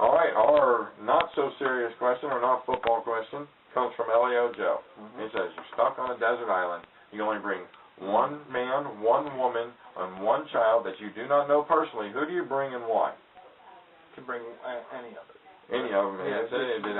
All right, our not-so-serious question, or not-football question, comes from L.A.O. Joe. He says, you're stuck on a desert island. You can only bring one man, one woman, and one child that you do not know personally. Who do you bring and why? You can bring any of it. Any of them. Yeah,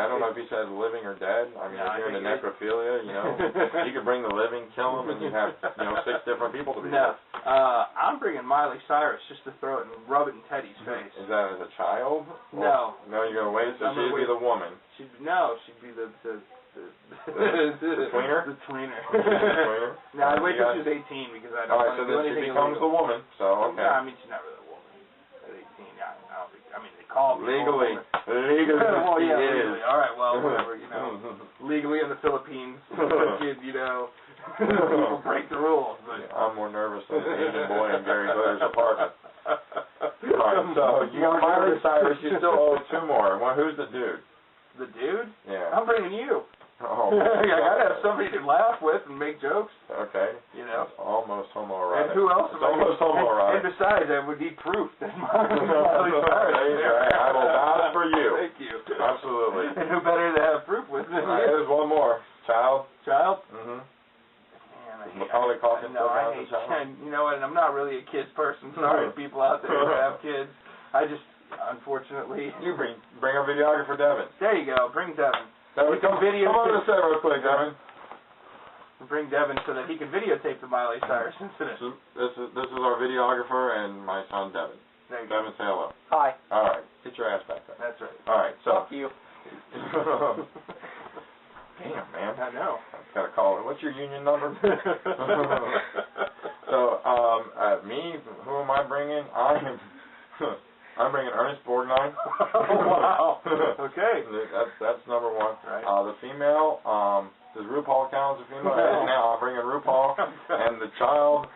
I don't know if he says living or dead. I mean, if you're into necrophilia, you could bring the living, kill them, and you have, 6 different people to be with. I'm bringing Miley Cyrus just to throw it and rub it in Teddy's face. Is that as a child? No. No, you're going to wait, so she'd be the woman. She'd be the tweener? The tweener. Tweener? No, I'd wait till she's 18 because I don't want to do anything illegal. All right, so then she becomes the woman, so okay. No, I mean, she's not really a woman at 18. I mean, they call me legally. well, yeah, she legally. is. All right, well, whatever, legally in the Philippines, kid, people break the rules. But I'm more nervous than an Asian boy in Gary Glitter's apartment. All right, so you got Miley Cyrus, you still owe 2 more. Well, who's the dude? The dude? Yeah. I'm bringing you. Oh, I gotta have somebody to laugh with and make jokes. Okay. It's almost homoerotic. And who else? It's almost homoerotic. And besides, I would need proof that Miley Cyrus. I will vouch for you. Thank you. Absolutely. And who better to have proof with than you? There's one more. Child? Mm-hmm. Macaulay Culkin still I hate child? You know what? And I'm not really a kids person. Sorry to people out there who have kids. I just, unfortunately. You bring our videographer, Devin. There you go. Bring Devin. Come on to the set real quick, Devin. Bring Devin so that he can videotape the Miley Cyrus incident. This is our videographer and my son, Devin. There you Devin, go. say hello. Hi. All right. Get your ass back there. That's right. All right. So. Fuck you. Damn, man. I know. I've got to call it. What's your union number? So, me, who am I bringing? I'm bringing Ernest Borgnine. Oh, wow. Okay. That's number 1. Right. The female, does RuPaul count as a female? No. Now I'm bringing RuPaul. And the child,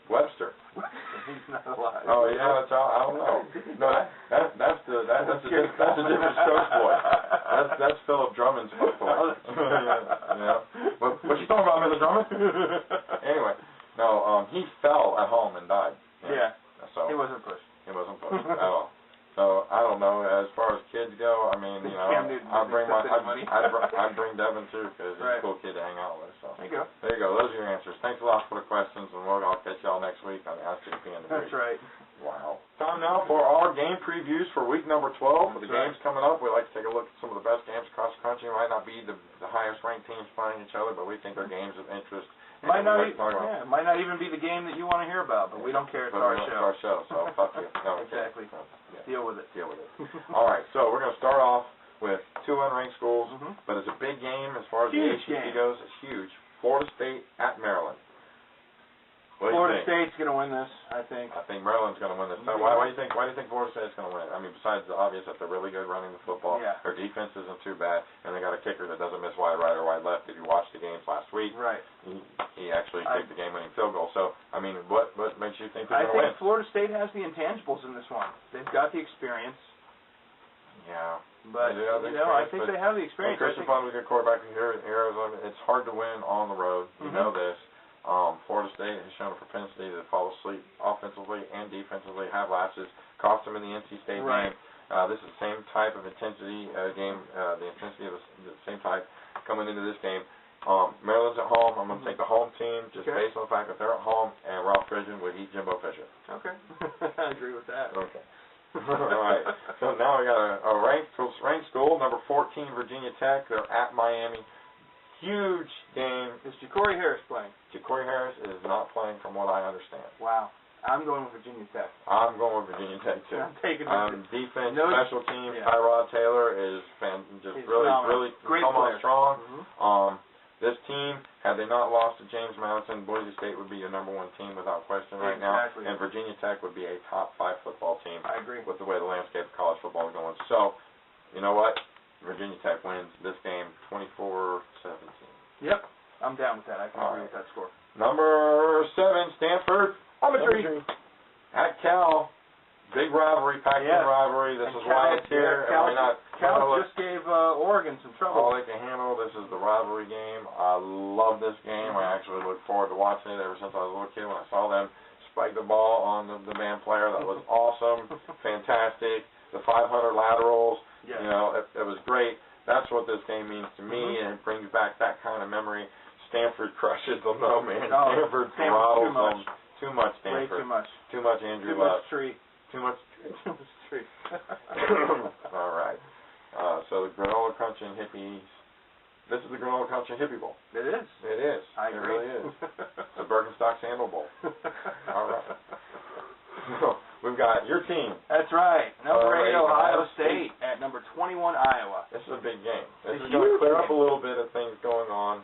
Webster. He's not alive. Oh, yeah, the child. I don't know. No, that's a different Stokes boy. That's Philip Drummond's boy. What you talking about, Mr. Drummond? Anyway, no, he fell at home and died. Yeah. So he wasn't pushed. He wasn't pushed at all. So I don't know. As far as kids go, I mean, I'd bring Devin too because he's a cool kid to hang out with. So there you go. There you go. Those are your answers. Thanks a lot for the questions, and I'll catch y'all next week on the SCP and the That's right. Wow. Time now for our game previews for week number 12. For the games coming up, we like to take a look at some of the best games across the country. It might not be the highest ranked teams playing each other, but we think they're games of interest. Might not even be the game that you want to hear about, but we don't care. It's our show. It's our show, so fuck you. No, exactly. No, yeah. Deal with it. Deal with it. All right, so we're going to start off with 2 unranked schools, but it's a big game as far as the ACC goes. It's huge. Florida State at Maryland. Florida State's going to win this, I think. I think Maryland's going to win this. Why do you think Florida State's going to win it? I mean, besides the obvious that they're really good running the football, their defense isn't too bad, and they got a kicker that doesn't miss wide right or wide left. If you watched the games last week, he actually kicked the game-winning field goal. So, I mean, what makes you think they're going to win? I think Florida State has the intangibles in this one. They've got the experience. Yeah. But, I think they have the experience. Christian Pond was a good quarterback here in Arizona. It's hard to win on the road. You know this. Florida State has shown a propensity to fall asleep offensively and defensively, have lapses, cost them in the NC State game. This is the same type of intensity game, the intensity of the same type coming into this game. Maryland's at home. I'm going to take the home team just based on the fact that they're at home and Ralph Friedgen would eat Jimbo Fisher. Okay. I agree with that. Okay. All right. So now we got a ranked school, number 14, Virginia Tech. They're at Miami. Huge game. Is Ja'Cory Harris playing? Ja'Cory Harris is not playing from what I understand. Wow. I'm going with Virginia Tech. I'm going with Virginia Tech, too. I'm taking defense, special teams, Tyrod Taylor is really come on strong. This team, had they not lost to James Madison, Boise State would be your number 1 team without question right now. And Virginia Tech would be a top 5 football team. I agree. With the way the landscape of college football is going. So, you know what? Virginia Tech wins this game 24-17. Yep, I'm down with that. I can agree with that score. Number 7, Stanford. At Cal. Big rivalry, Pac-10 rivalry. This is why it's here. Cal just gave Oregon some trouble. All they can handle. This is the rivalry game. I love this game. I actually look forward to watching it ever since I was a little kid when I saw them spiked the ball on the band player. That was awesome, fantastic. The 500 laterals, Yes. you know, it was great. That's what this game means to me, and it brings back that kind of memory. Stanford crushes them, though, man. Stanford throttles them. Too much Stanford. Way too much. Too much Andrew Too Luck. much tree. Too much. Too much tree. All right. So the granola crunch and hippies. This is the granola crunch and hippie bowl. It is. It is. I agree. It really is. The Birkenstock sandal bowl. All right. We've got your team. That's right. Number 8, Ohio Ohio State, at number 21, Iowa. This is a big game. This It's is going to huge clear up a game. little bit of things going on.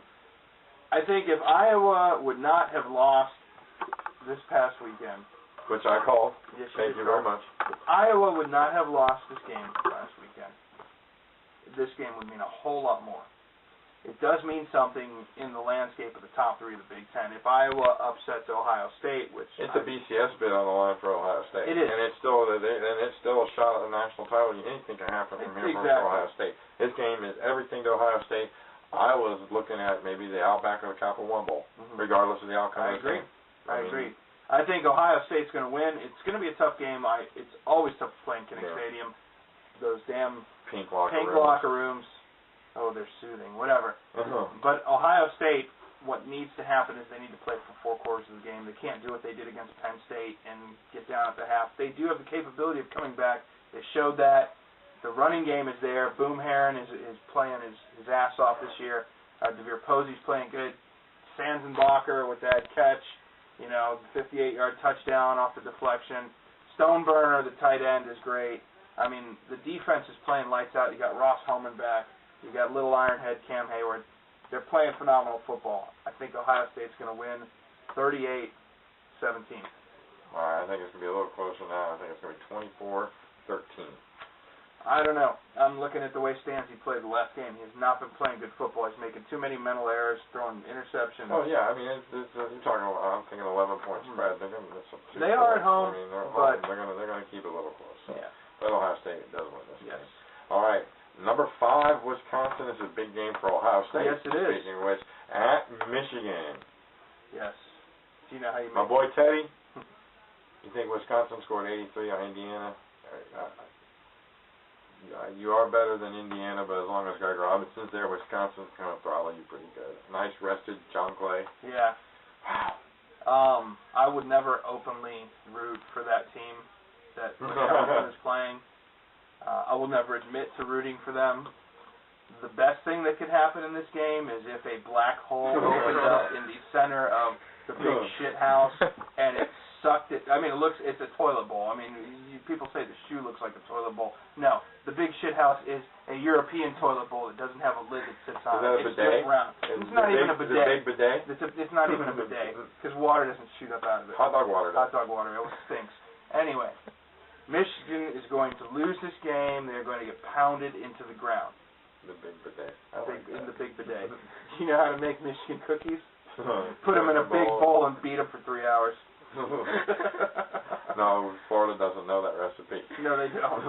I think if Iowa would not have lost this past weekend, Which I call. yes, Thank you very much. If Iowa would not have lost this game last weekend, this game would mean a whole lot more. It does mean something in the landscape of the top 3 of the Big Ten. If Iowa upsets Ohio State, which It's a BCS bid on the line for Ohio State. It is. And it's still a shot at the national title. Anything can happen from here for Ohio State. This game is everything to Ohio State. Iowa's looking at maybe the Outback or the Capital One Bowl, regardless of the outcome of the game. I agree. I think Ohio State's going to win. It's going to be a tough game. It's always tough to play in Kinnick Stadium. Those damn pink locker rooms. Oh, they're soothing. Whatever. But Ohio State, what needs to happen is they need to play for 4 quarters of the game. They can't do what they did against Penn State and get down at the half. They do have the capability of coming back. They showed that. The running game is there. Boom Herron is playing his ass off this year. DeVere Posey's playing good. Sanzenbacher with that catch, 58-yard touchdown off the deflection. Stoneburner, the tight end, is great. I mean, the defense is playing lights out. You got Ross Holman back. You got Little Ironhead Cam Hayward. They're playing phenomenal football. I think Ohio State's going to win 38-17. All right, I think it's going to be a little closer now. I think it's going to be 24-13. I don't know. I'm looking at the way Stanzi played the last game. He has not been playing good football. He's making too many mental errors, throwing interceptions. Oh yeah, I mean, you're talking about. I'm thinking 11-point spread. They're going to. They are at home. I mean, they're but home. They're going to keep it a little close. So. Yeah. But Ohio State does win this Yes. game. All right, number 5, Wisconsin is a big game for Ohio State. Yes, it is. Speaking of which, at Michigan. Yes. Do you know how you? My boy Teddy. You think Wisconsin scored 83 on Indiana? You are better than Indiana, but as long as Greg Robinson's there, Wisconsin's going to throttle you pretty good. Nice rested John Clay. Yeah. Wow. I would never openly root for that team that Wisconsin is playing. I will never admit to rooting for them. The best thing that could happen in this game is if a black hole opened up in the center of the big shit house and it sucked it. I mean, it's a toilet bowl. I mean, people say the shoe looks like a toilet bowl. No, the big shit house is a European toilet bowl that doesn't have a lid that sits on it. It's just round. It's not even a bidet. Is it a big bidet? It's not even a bidet because water doesn't shoot up out of it. Hot dog water. Hot dog water. It stinks. Anyway, Michigan is going to lose this game. They're going to get pounded into the ground. The big bidet. In the big bidet. You know how to make Michigan cookies? Put them in a big bowl and beat them for 3 hours. No, Florida doesn't know that recipe. No, they don't.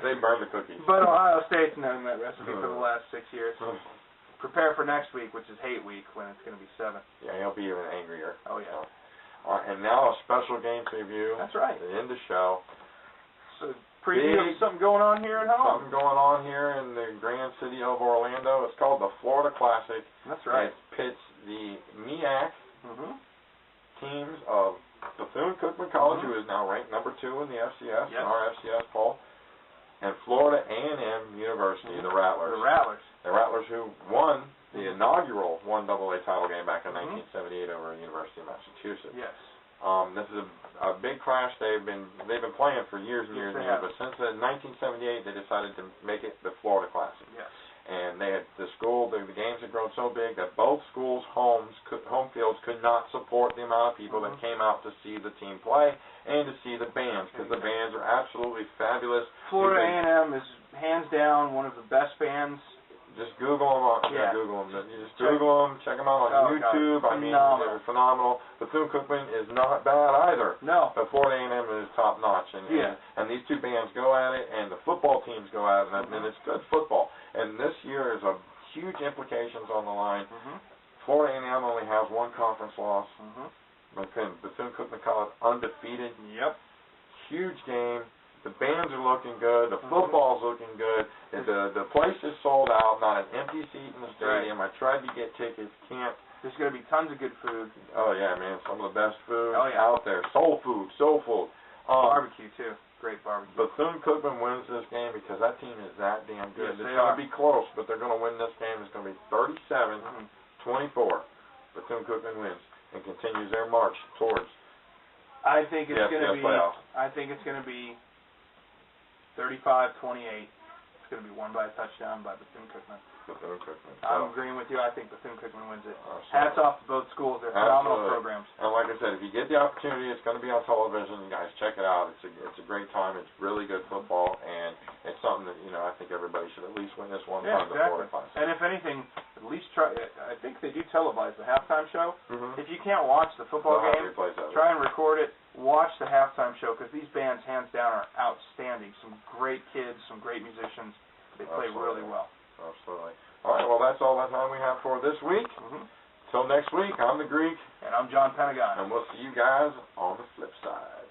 They burn the cookies. But Ohio State's known that recipe for the last 6 years. Prepare for next week, which is hate week, when it's going to be 7. Yeah, he'll be even angrier. Oh, yeah. All right, and now a special game preview. That's right. To end the show. So, preview of something going on here at home. Something going on here in the grand city of Orlando. It's called the Florida Classic. That's right. It pits the MEAC teams of Bethune-Cookman College, who is now ranked number 2 in the FCS, in our FCS poll, and Florida A&M University, the Rattlers. The Rattlers. The Rattlers who won the inaugural 1AA title game back in 1978 over the University of Massachusetts. Yes. This is a big clash. They've been playing for years and years and years, but since 1978 they decided to make it the Florida Classic. Yes. And they had the games had grown so big that both schools' home fields could not support the amount of people that came out to see the team play and to see the bands, because the bands are absolutely fabulous. Florida A&M is hands down one of the best bands. Just Google them. Google them. You just Google them. Check them out on YouTube. God. I mean, they're phenomenal. Bethune-Cookman is not bad either. No. But Florida A&M is top notch, and these two bands go at it, and the football teams go at it, and it's good football. And this year is a huge implications on the line. Florida A&M only has one conference loss. Bethune-Cookman College undefeated. Yep. Huge game. The bands are looking good. The football's looking good. The place is sold out. Not an empty seat in the stadium. I tried to get tickets. Can't. There's going to be tons of good food. Oh yeah, man. Some of the best food out there. Soul food. Barbecue too. Great barbecue. Bethune-Cookman wins this game because that team is that damn good. Yes, It's going to be close, but they're going to win this game. It's going to be 37-24. Bethune-Cookman wins and continues their march towards. I think it's going to be. playoffs. I think it's going to be 35-28. It's going to be won by a touchdown by Bethune-Cookman. I'm agreeing with you. I think Bethune-Cookman wins it. Hats off to both schools. They're phenomenal programs. And like I said, if you get the opportunity, it's going to be on television. You guys check it out. It's a great time. It's really good football, and it's something that I think everybody should at least witness one time before it finds. And if anything, at least try. I think they do televise the halftime show. If you can't watch the football game, try and record it. Watch the halftime show because these bands, hands down, are outstanding. Some great kids, some great musicians. They play really well. Absolutely. All right, well, that's all the time we have for this week. Till next week, I'm the Greek. And I'm John Pentagon. And we'll see you guys on the flip side.